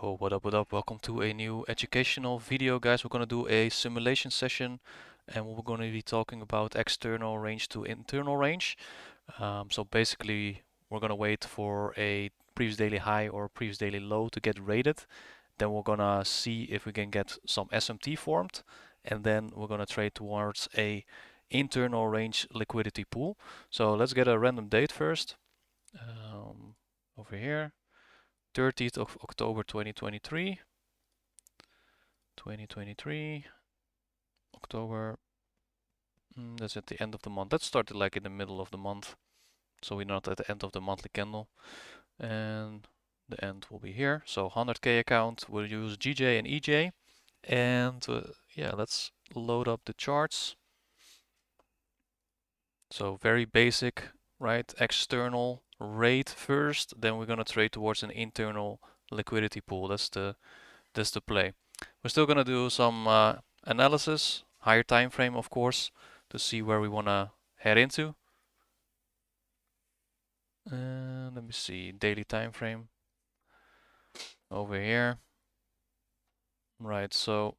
Yo, what up, what up? Welcome to a new educational video, guys. We're going to do a simulation session and we're going to be talking about external range to internal range. So basically, we're going to wait for a previous daily high or previous daily low to get rated. Then we're going to see if we can get some SMT formed. And then we're going to trade towards a internal range liquidity pool. So let's get a random date first. Over here. 30th of October 2023. October. That's at the end of the month. Let's start it like in the middle of the month, so we're not at the end of the monthly candle. And the end will be here. So 100K account. We'll use GJ and EJ. And yeah, let's load up the charts. So very basic, right? External rate first, then we're gonna trade towards an internal liquidity pool. That's the play. We're still gonna do some analysis, higher time frame, of course, to see where we wanna head into. And let me see, daily time frame over here. Right, so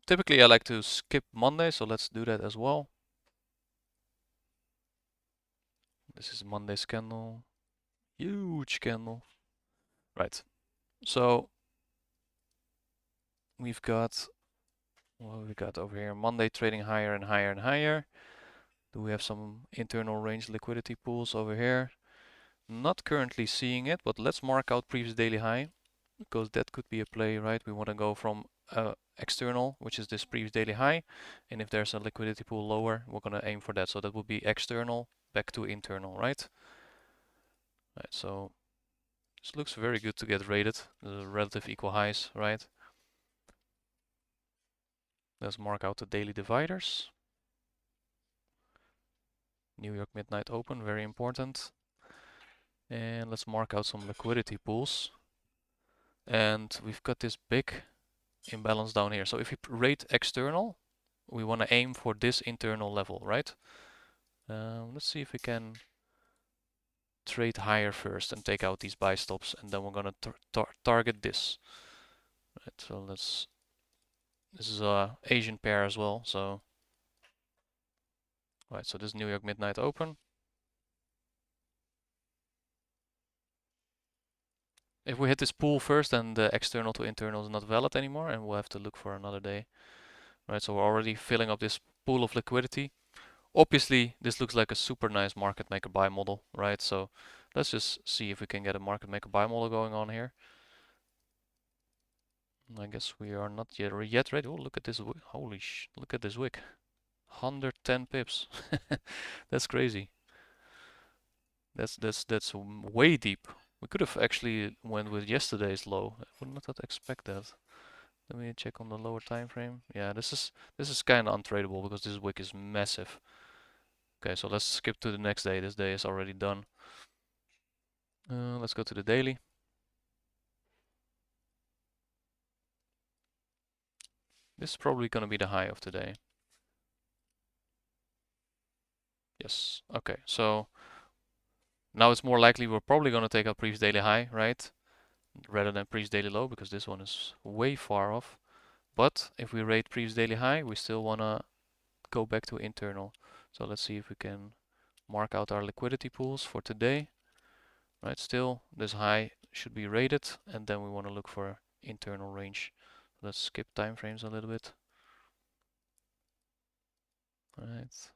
typically I like to skip Monday, so let's do that as well. This is Monday's candle, huge candle. Right, so we've got what we got over here. Monday trading higher and higher and higher. Do we have some internal range liquidity pools over here? Not currently seeing it, but let's mark out previous daily high, because that could be a play, right? We want to go from external, which is this previous daily high, and if there's a liquidity pool lower, we're going to aim for that. So that would be external back to internal, right? Right, so this looks very good to get rated. The relative equal highs, right? Let's mark out the daily dividers. New York midnight open, very important. And let's mark out some liquidity pools. And we've got this big imbalance down here. So if we rate external, we want to aim for this internal level, right? Let's see if we can trade higher first and take out these buy stops, and then we're gonna target this. Right, so this is a Asian pair as well. So right, so this New York midnight open. If we hit this pool first, then the external to internal is not valid anymore, and we'll have to look for another day. Right, so we're already filling up this pool of liquidity. Obviously, this looks like a super nice market maker buy model, right? So let's just see if we can get a market maker buy model going on here. I guess we are not yet ready. Oh, look at this! Holy look at this wick! 110 pips. That's crazy. That's way deep. We could have actually went with yesterday's low. I would not expect that. Let me check on the lower time frame. Yeah, this is kind of untradeable because this wick is massive. Okay, so let's skip to the next day. This day is already done. Let's go to the daily. This is probably going to be the high of today. Yes. Okay, so now it's more likely we're probably going to take out previous daily high, right? Rather than previous daily low, because this one is way far off. But if we rate previous daily high, we still want to go back to internal. So let's see if we can mark out our liquidity pools for today. Right, still this high should be rated, and then we want to look for internal range. Let's skip time frames a little bit. Right.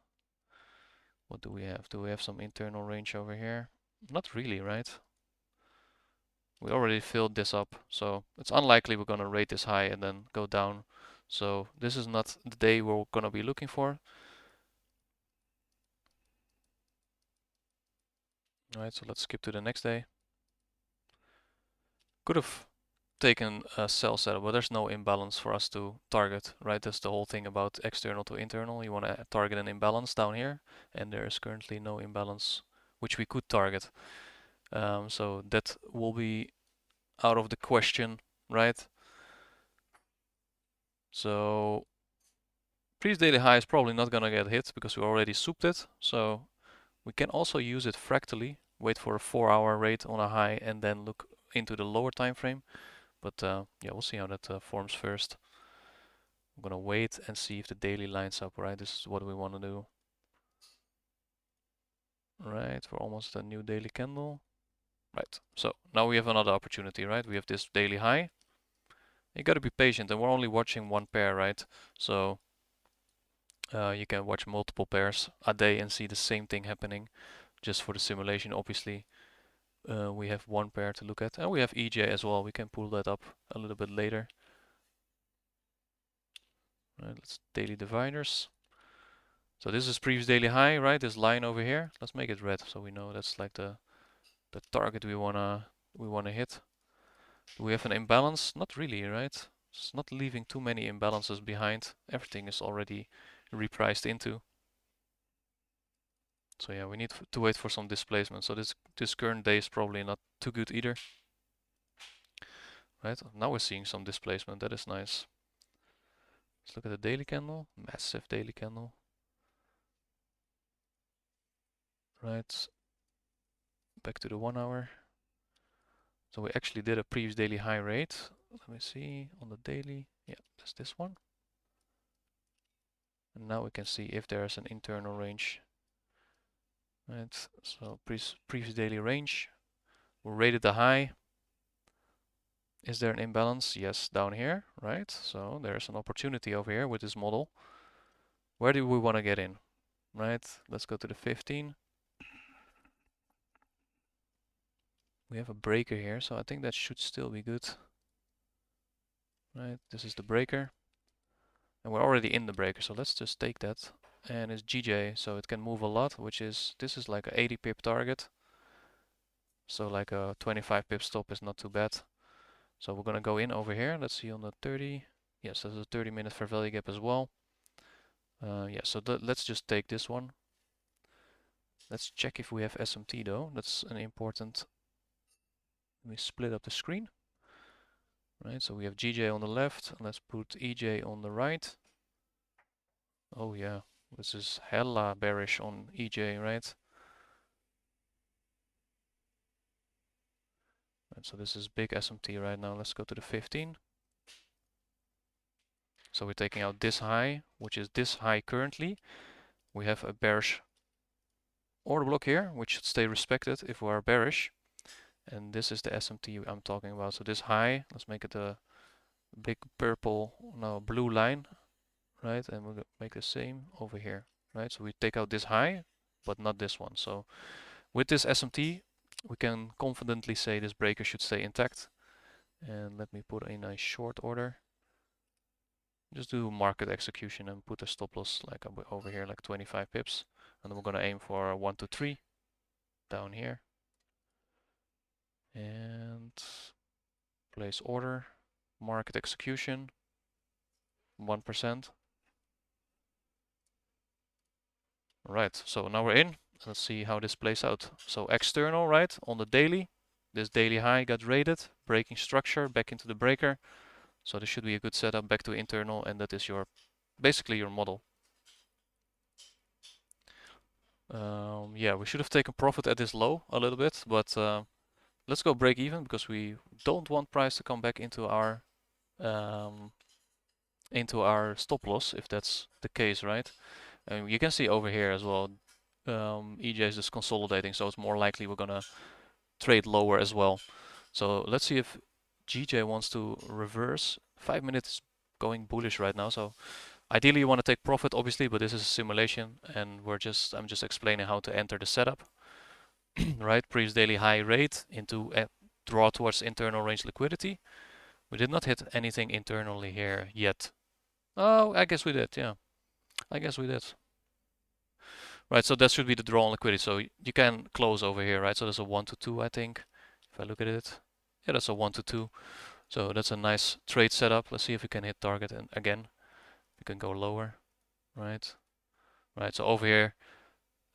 What do we have? Do we have some internal range over here? Not really, right? We already filled this up, so it's unlikely we're gonna rate this high and then go down. So this is not the day we're gonna be looking for. Alright, so let's skip to the next day. Could have taken a sell setup, but there's no imbalance for us to target, right? That's the whole thing about external to internal. You want to target an imbalance down here, and there is currently no imbalance which we could target. So that will be out of the question, right? So previous daily high is probably not gonna get hit because we already souped it. So we can also use it fractally, wait for a 4-hour rate on a high, and then look into the lower time frame. But yeah, we'll see how that forms first. I'm gonna wait and see if the daily lines up, right? This is what we want to do. Right, we're almost at a new daily candle. Right, so now we have another opportunity, right? We have this daily high. You gotta be patient, and we're only watching one pair, right? So you can watch multiple pairs a day and see the same thing happening. Just for the simulation, obviously, we have one pair to look at, and we have EJ as well. We can pull that up a little bit later. Right, let's daily dividers. So this is previous daily high, right? This line over here. Let's make it red so we know that's like the target we wanna hit. Do we have an imbalance? Not really, right? It's not leaving too many imbalances behind. Everything is already repriced into. So yeah, we need to wait for some displacement. So this current day is probably not too good either. Right, now we're seeing some displacement. That is nice. Let's look at the daily candle. Massive daily candle. Right, back to the 1 hour. So we actually did a previous daily high rate. Let me see on the daily. Yeah, that's this one. And now we can see if there's an internal range. Right, so previous daily range. We rated the high. Is there an imbalance? Yes, down here, right? So there's an opportunity over here with this model. Where do we want to get in? Right, let's go to the 15. We have a breaker here, so I think that should still be good. Right, this is the breaker. And we're already in the breaker, so let's just take that. And it's GJ, so it can move a lot, this is like a 80 pip target. So like a 25 pip stop is not too bad. So we're gonna go in over here. Let's see on the 30. Yes, there's a 30-minute fair value gap as well. Yeah, so let's just take this one. Let's check if we have SMT though. That's an important. Let me split up the screen. Right, so we have GJ on the left. Let's put EJ on the right. Oh yeah, this is hella bearish on EJ, right? And so this is big SMT right now. Let's go to the 15. So we're taking out this high, which is this high currently. We have a bearish order block here, which should stay respected if we are bearish. And this is the SMT I'm talking about. So this high, let's make it a big purple, no, blue line, right? And we'll make the same over here, right? So we take out this high, but not this one. So with this SMT, we can confidently say this breaker should stay intact. And let me put in a short order. Just do market execution and put a stop loss like over here, like 25 pips. And then we're gonna aim for 1 to 3 down here. And place order, market execution, 1%. Right, so now we're in. Let's see how this plays out. So external, right, on the daily. This daily high got rated, breaking structure, back into the breaker. So this should be a good setup back to internal, and that is your basically your model. Yeah, we should have taken profit at this low a little bit, but let's go break even because we don't want price to come back um, into our stop loss if that's the case, right? And you can see over here as well, EJ is just consolidating, so it's more likely we're gonna trade lower as well. So let's see if GJ wants to reverse. 5 minutes going bullish right now, so ideally you want to take profit obviously, but this is a simulation and I'm just explaining how to enter the setup. Right, previous daily high rate into draw towards internal range liquidity. We did not hit anything internally here yet. Oh, I guess we did, yeah. I guess we did. Right, so that should be the draw on liquidity. So you can close over here, right? So there's a 1 to 2, I think, if I look at it. Yeah, that's a 1 to 2. So that's a nice trade setup. Let's see if we can hit target and again. We can go lower, right? Right, so over here,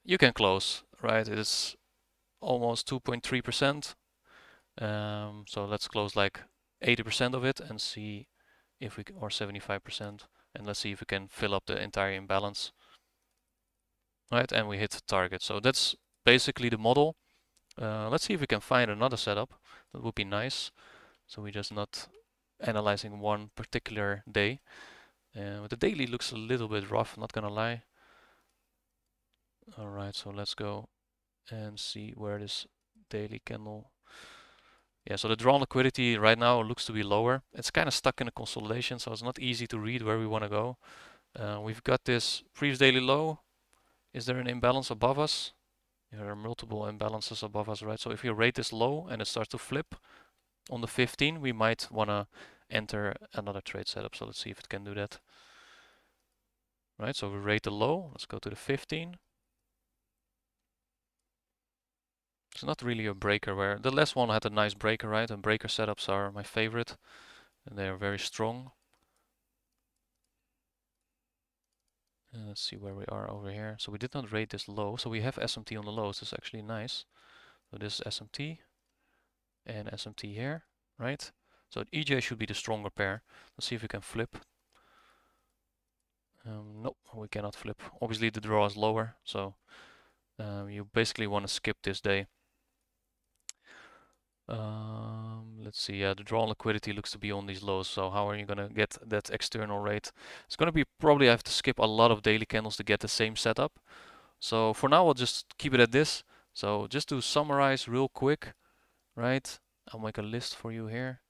you can close, right? It is almost 2.3%. So let's close like 80% of it and see if we can, or 75%, and let's see if we can fill up the entire imbalance. Right, and we hit target. So that's basically the model. Let's see if we can find another setup. That would be nice. So we're just not analyzing one particular day. But the daily looks a little bit rough, not gonna lie. Alright, so let's go and see where this daily candle. Yeah, so the drawn liquidity right now looks to be lower. It's kind of stuck in a consolidation, so it's not easy to read where we want to go. We've got this previous daily low. Is there an imbalance above us? There are multiple imbalances above us, right? So if you rate this low and it starts to flip on the 15, we might want to enter another trade setup. So let's see if it can do that. Right, so we rate the low. Let's go to the 15. It's not really a breaker where the last one had a nice breaker, right? And breaker setups are my favorite, and they are very strong. Let's see where we are over here. So we did not rate this low. So we have SMT on the lows. This is actually nice. So this is SMT and SMT here, right? So EJ should be the stronger pair. Let's see if we can flip. Nope, we cannot flip. Obviously the draw is lower, so you basically want to skip this day. Let's see, yeah, the draw liquidity looks to be on these lows, so how are you gonna get that external rate? It's gonna be probably I have to skip a lot of daily candles to get the same setup. So for now, I'll just keep it at this. So just to summarize real quick, right? I'll make a list for you here.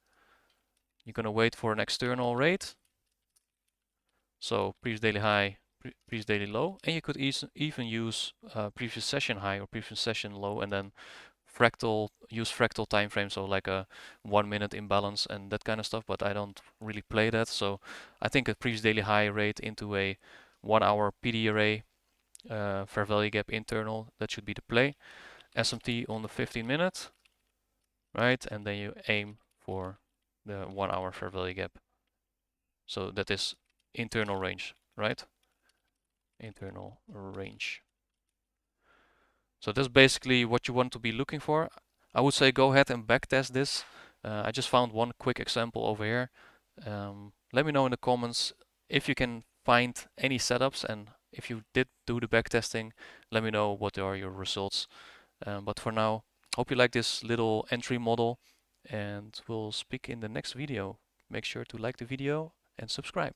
You're gonna wait for an external rate. So previous daily high, previous daily low, and you could even use previous session high or previous session low, and then use fractal time frame, so like a 1 minute imbalance and that kind of stuff. But I don't really play that, so I think a previous daily high rate into a 1 hour PD array, fair value gap internal, that should be the play. SMT on the 15 minute, right? And then you aim for the 1 hour fair value gap. So that is internal range, right? Internal range. So that's basically what you want to be looking for. I would say go ahead and backtest this. I just found one quick example over here. Let me know in the comments if you can find any setups, and if you did do the backtesting, let me know what are your results. But for now, hope you like this little entry model, and we'll speak in the next video. Make sure to like the video and subscribe.